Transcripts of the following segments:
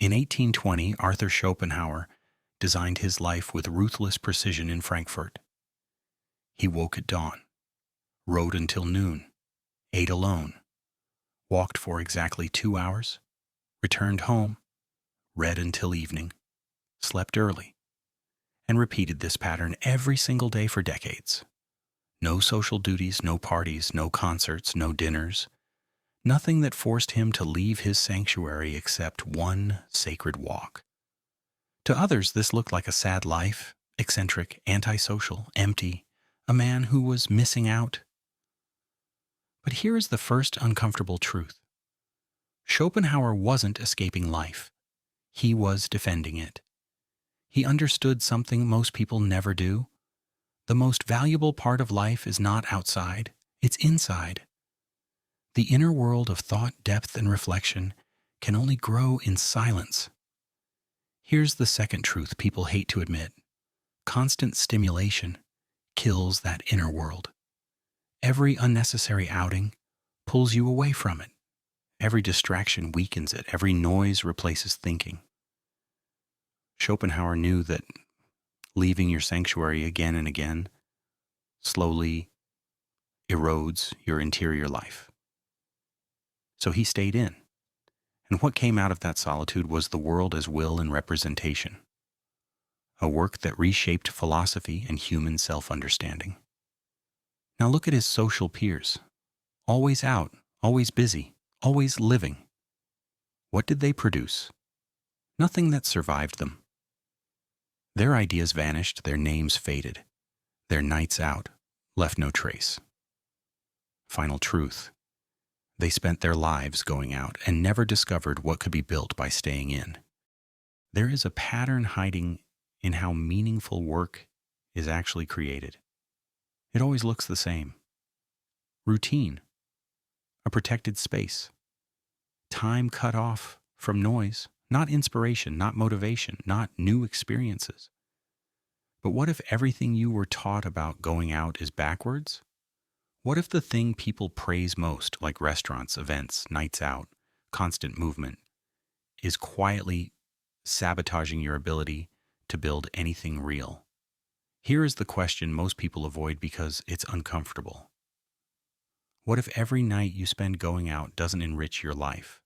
In 1820, Arthur Schopenhauer designed his life with ruthless precision in Frankfurt. He woke at dawn, rode until noon, ate alone, walked for exactly 2 hours, returned home, read until evening, slept early, and repeated this pattern every single day for decades. No social duties, no parties, no concerts, no dinners, nothing that forced him to leave his sanctuary except one sacred walk. To others, this looked like a sad life, eccentric, antisocial, empty, a man who was missing out. But here is the first uncomfortable truth. Schopenhauer wasn't escaping life. He was defending it. He understood something most people never do. The most valuable part of life is not outside, it's inside. The inner world of thought, depth, and reflection can only grow in silence. Here's the second truth people hate to admit. Constant stimulation kills that inner world. Every unnecessary outing pulls you away from it. Every distraction weakens it. Every noise replaces thinking. Schopenhauer knew that leaving your sanctuary again and again slowly erodes your interior life. So he stayed in. And what came out of that solitude was the world as will and representation, a work that reshaped philosophy and human self-understanding. Now look at his social peers. Always out, always busy, always living. What did they produce? Nothing that survived them. Their ideas vanished, their names faded. Their nights out left no trace. Final truth. They spent their lives going out and never discovered what could be built by staying in. There is a pattern hiding in how meaningful work is actually created. It always looks the same. Routine, a protected space, time cut off from noise, not inspiration, not motivation, not new experiences. But what if everything you were taught about going out is backwards? What if the thing people praise most, like restaurants, events, nights out, constant movement, is quietly sabotaging your ability to build anything real? Here is the question most people avoid because it's uncomfortable. What if every night you spend going out doesn't enrich your life,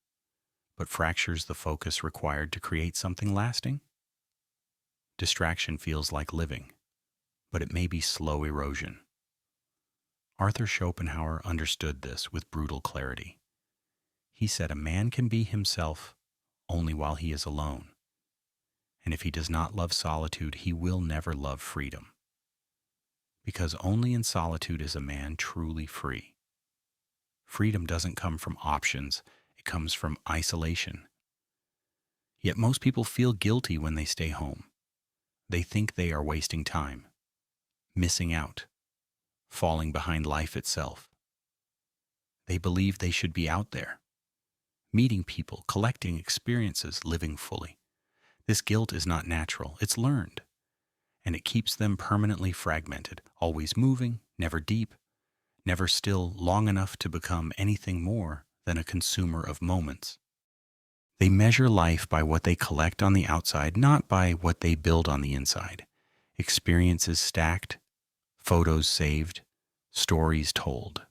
but fractures the focus required to create something lasting? Distraction feels like living, but it may be slow erosion. Arthur Schopenhauer understood this with brutal clarity. He said a man can be himself only while he is alone. And if he does not love solitude, he will never love freedom. Because only in solitude is a man truly free. Freedom doesn't come from options, it comes from isolation. Yet most people feel guilty when they stay home. They think they are wasting time, missing out, falling behind life itself. They believe they should be out there, meeting people, collecting experiences, living fully. This guilt is not natural, it's learned, and it keeps them permanently fragmented, always moving, never deep, never still long enough to become anything more than a consumer of moments. They measure life by what they collect on the outside, not by what they build on the inside. Experiences stacked, photos saved, stories told.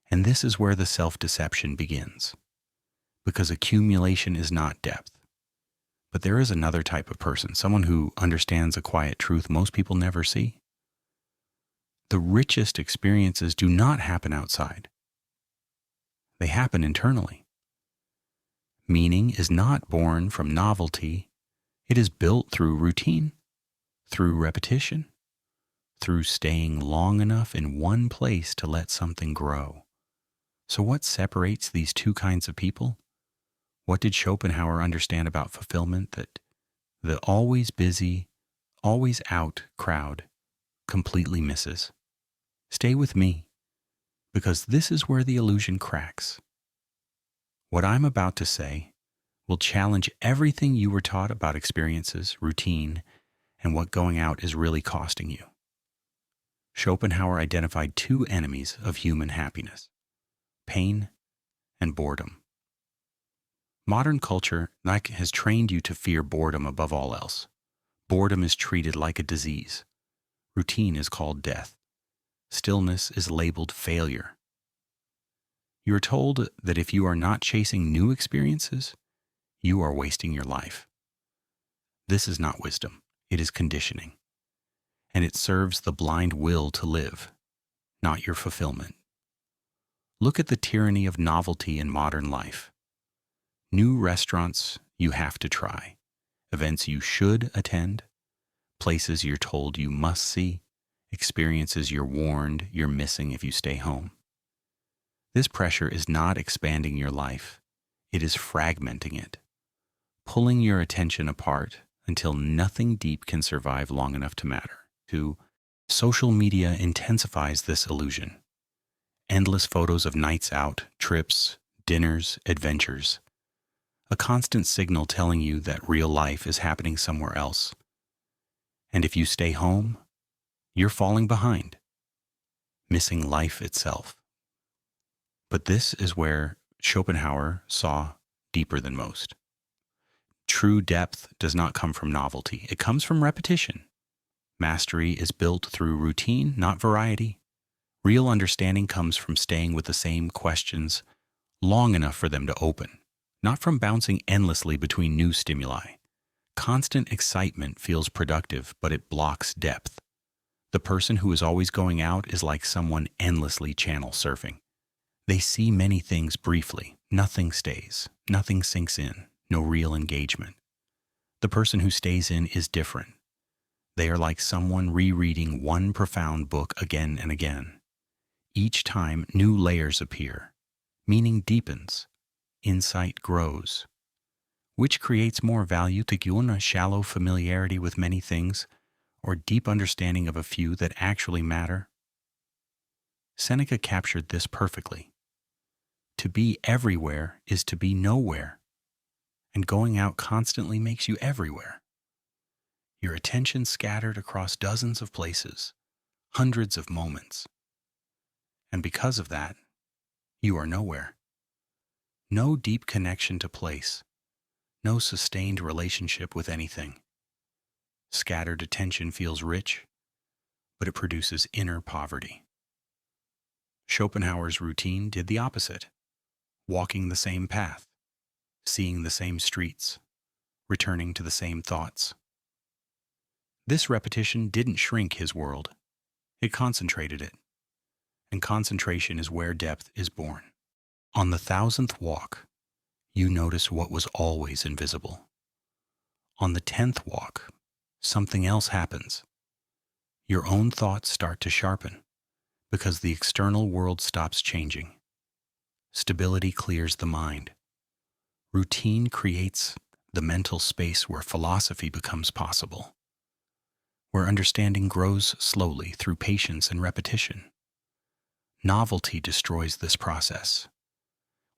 And this is where the self-deception begins. Because accumulation is not depth. But there is another type of person, someone who understands a quiet truth most people never see. The richest experiences do not happen outside. They happen internally. Meaning is not born from novelty. It is built through routine, through repetition, through staying long enough in one place to let something grow. So what separates these two kinds of people? What did Schopenhauer understand about fulfillment that the always busy, always out crowd completely misses? Stay with me, because this is where the illusion cracks. What I'm about to say will challenge everything you were taught about experiences, routine, and what going out is really costing you. Schopenhauer identified two enemies of human happiness: pain and boredom. Modern culture has trained you to fear boredom above all else. Boredom is treated like a disease. Routine is called death. Stillness is labeled failure. You are told that if you are not chasing new experiences, you are wasting your life. This is not wisdom. It is conditioning. And it serves the blind will to live, not your fulfillment. Look at the tyranny of novelty in modern life. New restaurants you have to try, events you should attend, places you're told you must see, experiences you're warned you're missing if you stay home. This pressure is not expanding your life. It is fragmenting it, pulling your attention apart until nothing deep can survive long enough to matter. 2. Social media intensifies this illusion. Endless photos of nights out, trips, dinners, adventures. A constant signal telling you that real life is happening somewhere else. And if you stay home, you're falling behind, missing life itself. But this is where Schopenhauer saw deeper than most. True depth does not come from novelty. It comes from repetition. Mastery is built through routine, not variety. Real understanding comes from staying with the same questions long enough for them to open, not from bouncing endlessly between new stimuli. Constant excitement feels productive, but it blocks depth. The person who is always going out is like someone endlessly channel surfing. They see many things briefly. Nothing stays. Nothing sinks in. No real engagement. The person who stays in is different. They are like someone rereading one profound book again and again. Each time, new layers appear. Meaning deepens. Insight grows. Which creates more value to you, a shallow familiarity with many things, or deep understanding of a few that actually matter? Seneca captured this perfectly. To be everywhere is to be nowhere, and going out constantly makes you everywhere. Your attention scattered across dozens of places, hundreds of moments. And because of that, you are nowhere. No deep connection to place, no sustained relationship with anything. Scattered attention feels rich, but it produces inner poverty. Schopenhauer's routine did the opposite. Walking the same path, seeing the same streets, returning to the same thoughts. This repetition didn't shrink his world. It concentrated it. And concentration is where depth is born. On the 1,000th walk, you notice what was always invisible. On the 10th walk, something else happens. Your own thoughts start to sharpen because the external world stops changing. Stability clears the mind. Routine creates the mental space where philosophy becomes possible, where understanding grows slowly through patience and repetition. Novelty destroys this process.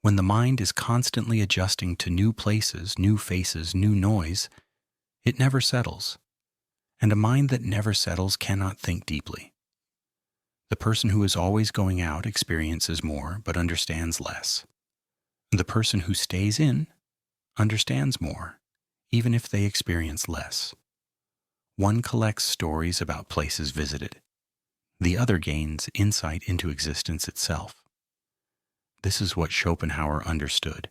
When the mind is constantly adjusting to new places, new faces, new noise, it never settles. And a mind that never settles cannot think deeply. The person who is always going out experiences more but understands less. The person who stays in understands more, even if they experience less. One collects stories about places visited. The other gains insight into existence itself. This is what Schopenhauer understood,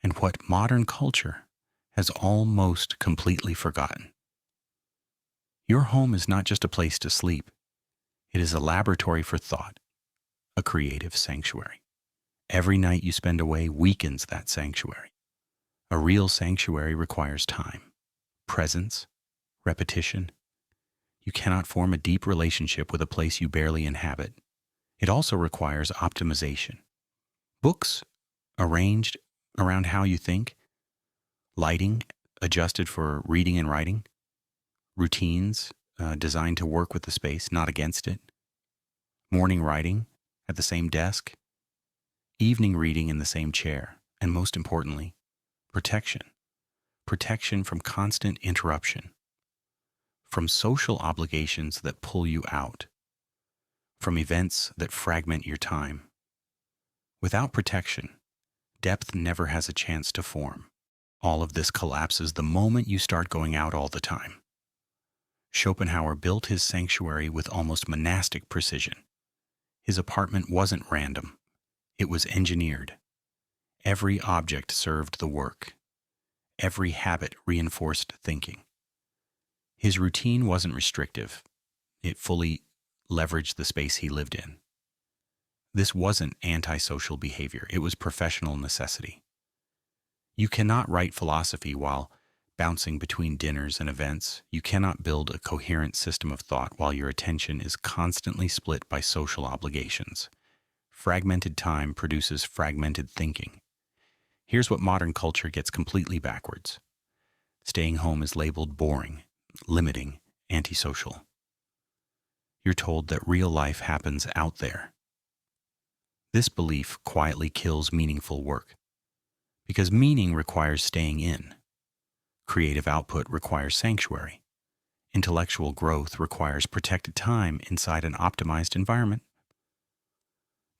and what modern culture has almost completely forgotten. Your home is not just a place to sleep. It is a laboratory for thought, a creative sanctuary. Every night you spend away weakens that sanctuary. A real sanctuary requires time, presence, repetition. You cannot form a deep relationship with a place you barely inhabit. It also requires optimization. Books arranged around how you think, lighting adjusted for reading and writing, routines designed to work with the space, not against it, morning writing at the same desk, evening reading in the same chair, and most importantly, protection. Protection from constant interruption, from social obligations that pull you out, from events that fragment your time. Without protection, Depth never has a chance to form. All of this collapses the moment you start going out all the time. Schopenhauer built his sanctuary with almost monastic precision. His apartment wasn't random. It was engineered. Every object served the work. Every habit reinforced thinking. His routine wasn't restrictive. It fully leveraged the space he lived in. This wasn't antisocial behavior. It was professional necessity. You cannot write philosophy while bouncing between dinners and events. You cannot build a coherent system of thought while your attention is constantly split by social obligations. Fragmented time produces fragmented thinking. Here's what modern culture gets completely backwards. Staying home is labeled boring, limiting, antisocial. You're told that real life happens out there. This belief quietly kills meaningful work, because meaning requires staying in. Creative output requires sanctuary. Intellectual growth requires protected time inside an optimized environment.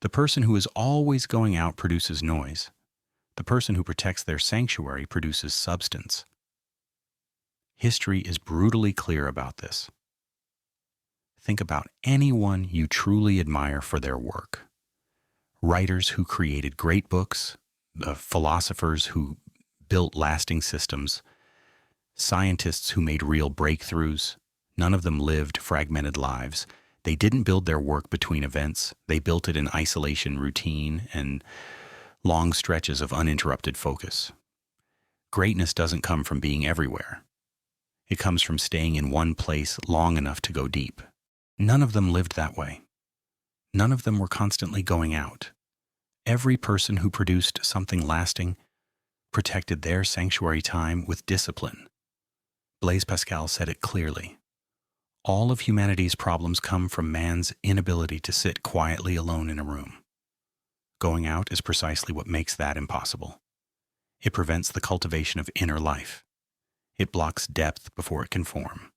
The person who is always going out produces noise. The person who protects their sanctuary produces substance. History is brutally clear about this. Think about anyone you truly admire for their work. Writers who created great books, philosophers who built lasting systems, scientists who made real breakthroughs. None of them lived fragmented lives. They didn't build their work between events. They built it in isolation, routine, and long stretches of uninterrupted focus. Greatness doesn't come from being everywhere. It comes from staying in one place long enough to go deep. None of them lived that way. None of them were constantly going out. Every person who produced something lasting protected their sanctuary time with discipline. Blaise Pascal said it clearly. All of humanity's problems come from man's inability to sit quietly alone in a room. Going out is precisely what makes that impossible. It prevents the cultivation of inner life. It blocks depth before it can form.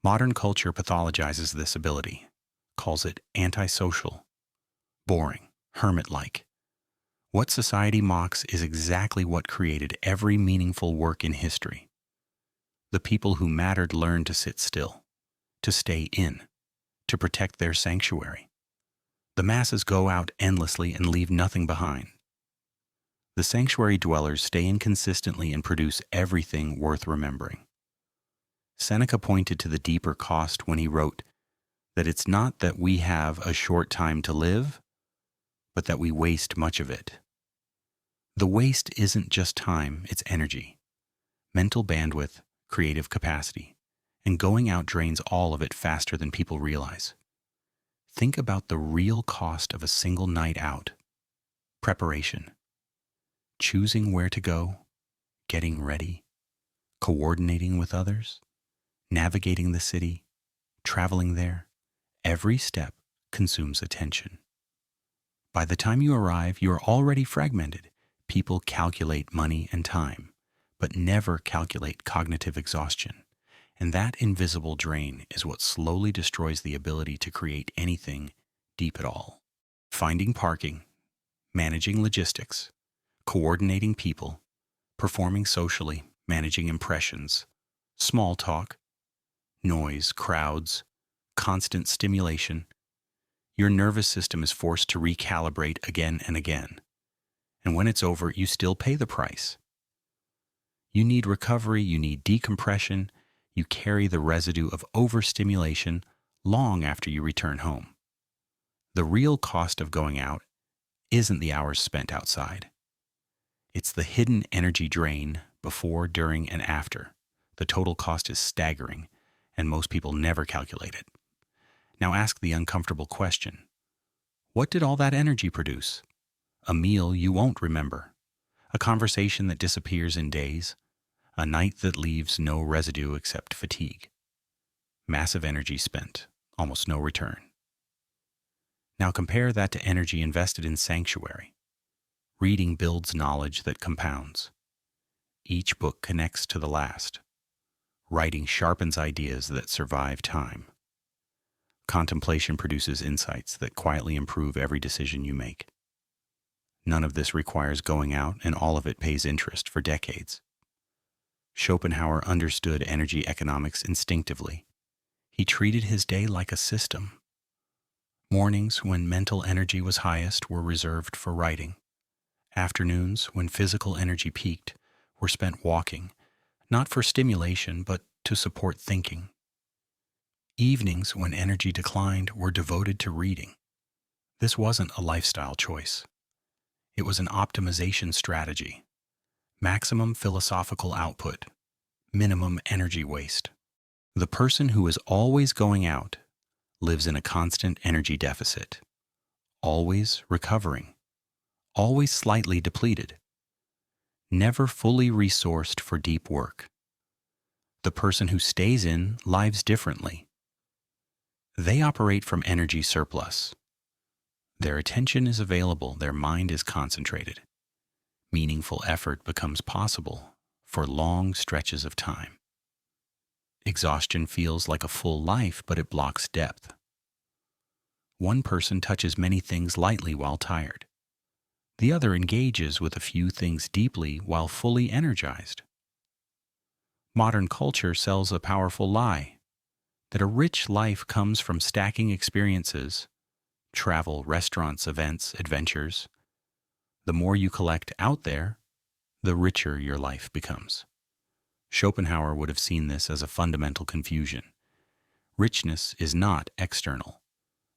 Modern culture pathologizes this ability, calls it antisocial, boring, hermit-like. What society mocks is exactly what created every meaningful work in history. The people who mattered learned to sit still, to stay in, to protect their sanctuary. The masses go out endlessly and leave nothing behind. The sanctuary dwellers stay in consistently and produce everything worth remembering. Seneca pointed to the deeper cost when he wrote that it's not that we have a short time to live, but that we waste much of it. The waste isn't just time, it's energy, mental bandwidth, creative capacity, and going out drains all of it faster than people realize. Think about the real cost of a single night out. Preparation. Choosing where to go, getting ready, coordinating with others, navigating the city, traveling there. Every step consumes attention. By the time you arrive, you are already fragmented. People calculate money and time, but never calculate cognitive exhaustion. And that invisible drain is what slowly destroys the ability to create anything deep at all. Finding parking, managing logistics, coordinating people, performing socially, managing impressions, small talk, noise, crowds, constant stimulation. Your nervous system is forced to recalibrate again and again. And when it's over, you still pay the price. You need recovery, you need decompression, you carry the residue of overstimulation long after you return home. The real cost of going out isn't the hours spent outside. It's the hidden energy drain before, during, and after. The total cost is staggering, and most people never calculate it. Now ask the uncomfortable question. What did all that energy produce? A meal you won't remember, a conversation that disappears in days, a night that leaves no residue except fatigue. Massive energy spent, almost no return. Now compare that to energy invested in sanctuary. Reading builds knowledge that compounds. Each book connects to the last. Writing sharpens ideas that survive time. Contemplation produces insights that quietly improve every decision you make. None of this requires going out, and all of it pays interest for decades. Schopenhauer understood energy economics instinctively. He treated his day like a system. Mornings, when mental energy was highest, were reserved for writing. Afternoons, when physical energy peaked, were spent walking, not for stimulation, but to support thinking. Evenings, when energy declined, were devoted to reading. This wasn't a lifestyle choice. It was an optimization strategy. Maximum philosophical output, minimum energy waste. The person who is always going out lives in a constant energy deficit, always recovering, always slightly depleted, never fully resourced for deep work. The person who stays in lives differently. They operate from energy surplus. Their attention is available, their mind is concentrated. Meaningful effort becomes possible for long stretches of time. Exhaustion feels like a full life, but it blocks depth. One person touches many things lightly while tired. The other engages with a few things deeply while fully energized. Modern culture sells a powerful lie that a rich life comes from stacking experiences, travel, restaurants, events, adventures. The more you collect out there, the richer your life becomes. Schopenhauer would have seen this as a fundamental confusion. Richness is not external.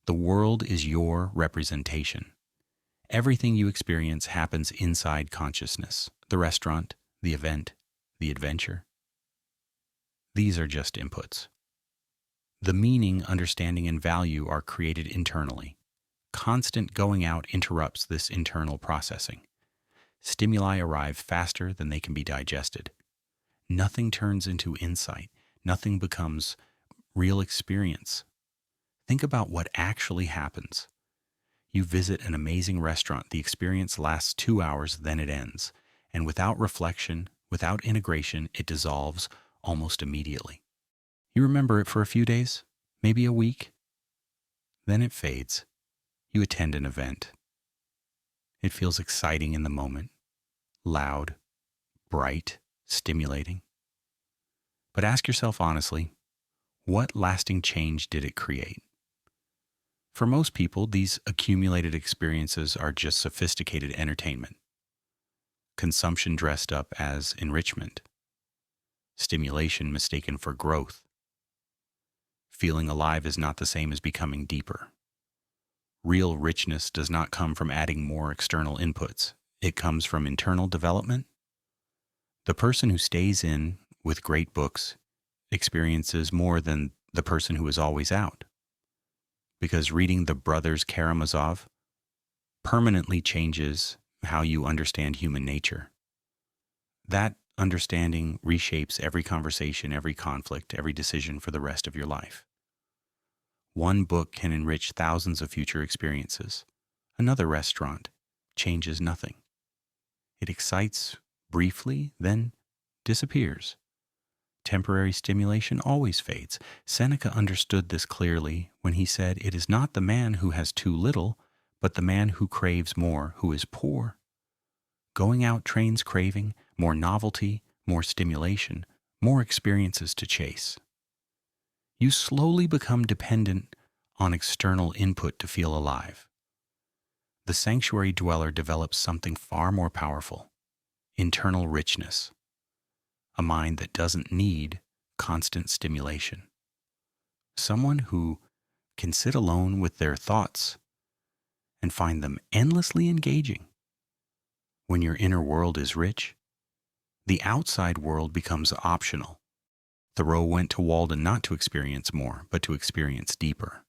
The world is your representation. Everything you experience happens inside consciousness. The restaurant, the event, the adventure. These are just inputs. The meaning, understanding, and value are created internally. Constant going out interrupts this internal processing. Stimuli arrive faster than they can be digested. Nothing turns into insight. Nothing becomes real experience. Think about what actually happens. You visit an amazing restaurant. The experience lasts 2 hours, then it ends. And without reflection, without integration, it dissolves almost immediately. You remember it for a few days, maybe a week. Then it fades. You attend an event. It feels exciting in the moment, loud, bright, stimulating. But ask yourself honestly, what lasting change did it create? For most people, these accumulated experiences are just sophisticated entertainment. Consumption dressed up as enrichment. Stimulation mistaken for growth. Feeling alive is not the same as becoming deeper. Real richness does not come from adding more external inputs. It comes from internal development. The person who stays in with great books experiences more than the person who is always out. Because reading the Brothers Karamazov permanently changes how you understand human nature. That understanding reshapes every conversation, every conflict, every decision for the rest of your life. One book can enrich thousands of future experiences. Another restaurant changes nothing. It excites briefly, then disappears. Temporary stimulation always fades. Seneca understood this clearly when he said, "It is not the man who has too little, but the man who craves more, who is poor." Going out trains craving, more novelty, more stimulation, more experiences to chase. You slowly become dependent on external input to feel alive. The sanctuary dweller develops something far more powerful, internal richness, a mind that doesn't need constant stimulation. Someone who can sit alone with their thoughts and find them endlessly engaging. When your inner world is rich, the outside world becomes optional. Thoreau went to Walden not to experience more, but to experience deeper.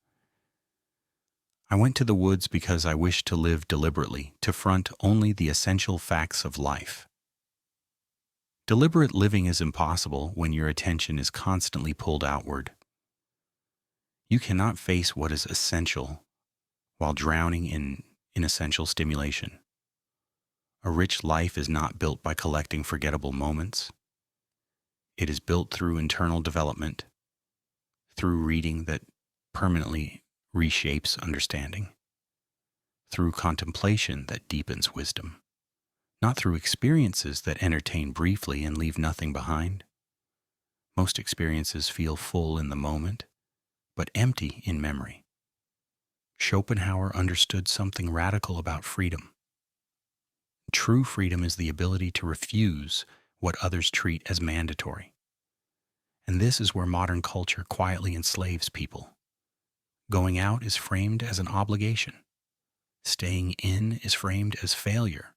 I went to the woods because I wished to live deliberately, to front only the essential facts of life. Deliberate living is impossible when your attention is constantly pulled outward. You cannot face what is essential while drowning in inessential stimulation. A rich life is not built by collecting forgettable moments. It is built through internal development, through reading that permanently reshapes understanding, through contemplation that deepens wisdom, not through experiences that entertain briefly and leave nothing behind. Most experiences feel full in the moment, but empty in memory. Schopenhauer understood something radical about freedom. True freedom is the ability to refuse what others treat as mandatory. And this is where modern culture quietly enslaves people. Going out is framed as an obligation. Staying in is framed as failure.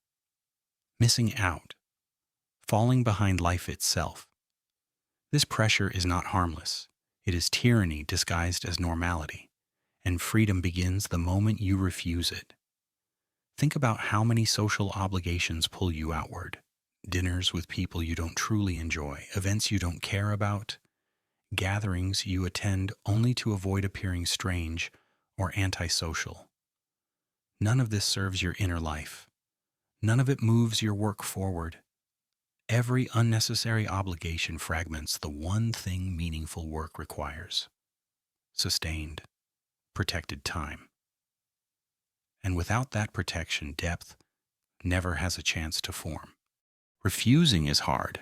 Missing out, falling behind life itself. This pressure is not harmless. It is tyranny disguised as normality, and freedom begins the moment you refuse it. Think about how many social obligations pull you outward. Dinners with people you don't truly enjoy, events you don't care about, gatherings you attend only to avoid appearing strange or antisocial. None of this serves your inner life. None of it moves your work forward. Every unnecessary obligation fragments the one thing meaningful work requires: sustained, protected time. And without that protection, depth never has a chance to form. Refusing is hard.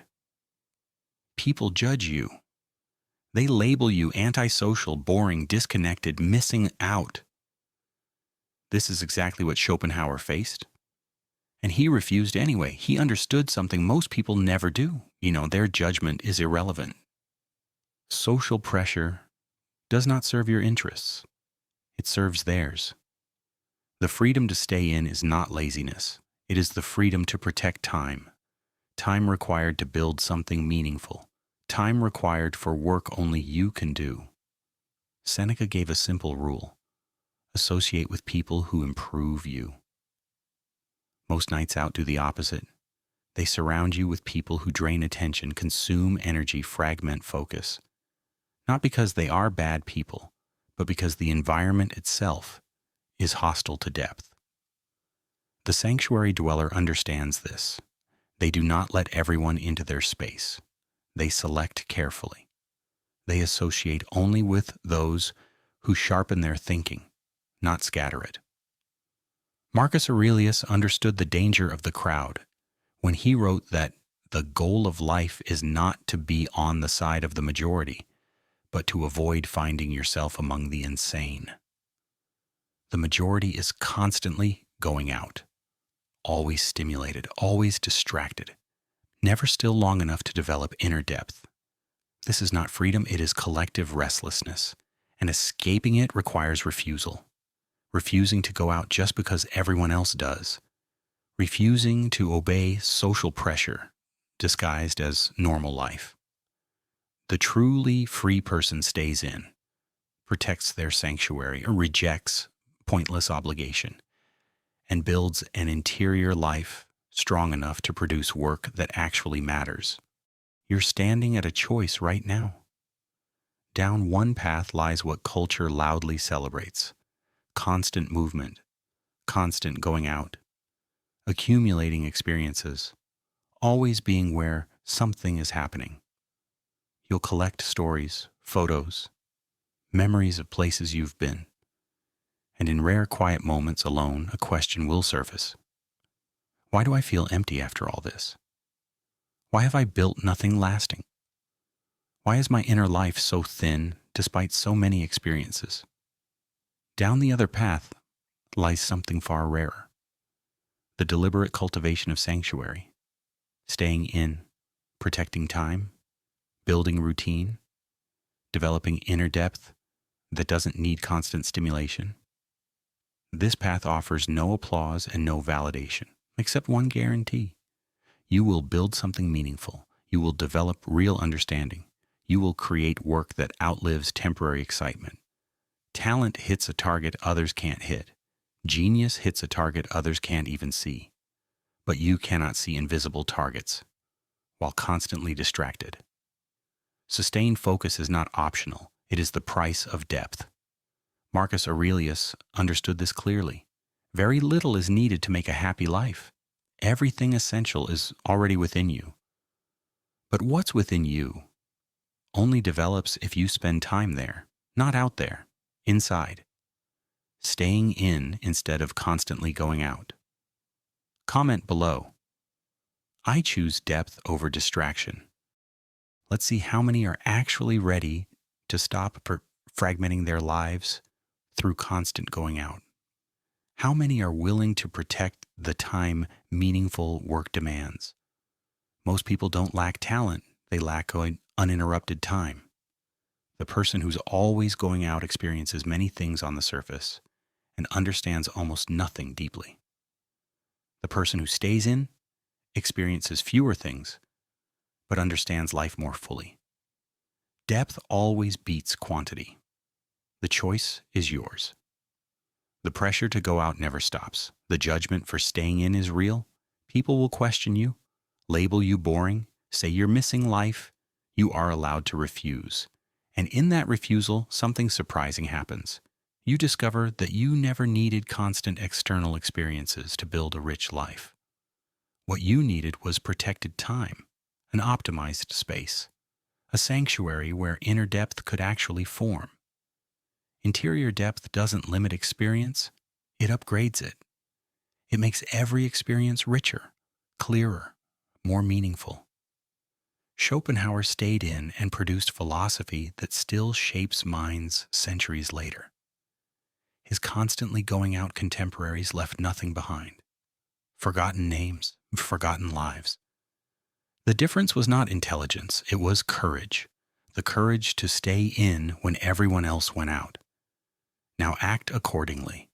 People judge you. They label you antisocial, boring, disconnected, missing out. This is exactly what Schopenhauer faced. And he refused anyway. He understood something most people never do. Their judgment is irrelevant. Social pressure does not serve your interests. It serves theirs. The freedom to stay in is not laziness. It is the freedom to protect time. Time required to build something meaningful. Time required for work only you can do. Seneca gave a simple rule: associate with people who improve you. Most nights out do the opposite. They surround you with people who drain attention, consume energy, fragment focus. Not because they are bad people, but because the environment itself is hostile to depth. The sanctuary dweller understands this. They do not let everyone into their space. They select carefully. They associate only with those who sharpen their thinking, not scatter it. Marcus Aurelius understood the danger of the crowd when he wrote that the goal of life is not to be on the side of the majority, but to avoid finding yourself among the insane. The majority is constantly going out, always stimulated, always distracted, never still long enough to develop inner depth. This is not freedom, it is collective restlessness, and escaping it requires refusal. Refusing to go out just because everyone else does. Refusing to obey social pressure disguised as normal life. The truly free person stays in, protects their sanctuary, or rejects pointless obligation, and builds an interior life strong enough to produce work that actually matters. You're standing at a choice right now. Down one path lies what culture loudly celebrates: constant movement, constant going out, accumulating experiences, always being where something is happening. You'll collect stories, photos, memories of places you've been, and in rare quiet moments alone, a question will surface. Why do I feel empty after all this? Why have I built nothing lasting? Why is my inner life so thin despite so many experiences? Down the other path lies something far rarer: the deliberate cultivation of sanctuary, staying in, protecting time, building routine, developing inner depth that doesn't need constant stimulation. This path offers no applause and no validation, except one guarantee: you will build something meaningful. You will develop real understanding. You will create work that outlives temporary excitement. Talent hits a target others can't hit. Genius hits a target others can't even see. But you cannot see invisible targets while constantly distracted. Sustained focus is not optional. It is the price of depth. Marcus Aurelius understood this clearly. Very little is needed to make a happy life. Everything essential is already within you. But what's within you only develops if you spend time there, not out there, inside. staying in instead of constantly going out. Comment below. I choose depth over distraction. Let's see how many are actually ready to stop fragmenting their lives through constant going out. How many are willing to protect the time meaningful work demands? Most people don't lack talent, they lack uninterrupted time. The person who's always going out experiences many things on the surface and understands almost nothing deeply. The person who stays in experiences fewer things, but understands life more fully. Depth always beats quantity. The choice is yours. The pressure to go out never stops. The judgment for staying in is real. People will question you, label you boring, say you're missing life. You are allowed to refuse. And in that refusal, something surprising happens. You discover that you never needed constant external experiences to build a rich life. What you needed was protected time, an optimized space, a sanctuary where inner depth could actually form. Interior depth doesn't limit experience, it upgrades it. It makes every experience richer, clearer, more meaningful. Schopenhauer stayed in and produced philosophy that still shapes minds centuries later. His constantly going out contemporaries left nothing behind. Forgotten names, forgotten lives. The difference was not intelligence, it was courage. The courage to stay in when everyone else went out. Now act accordingly.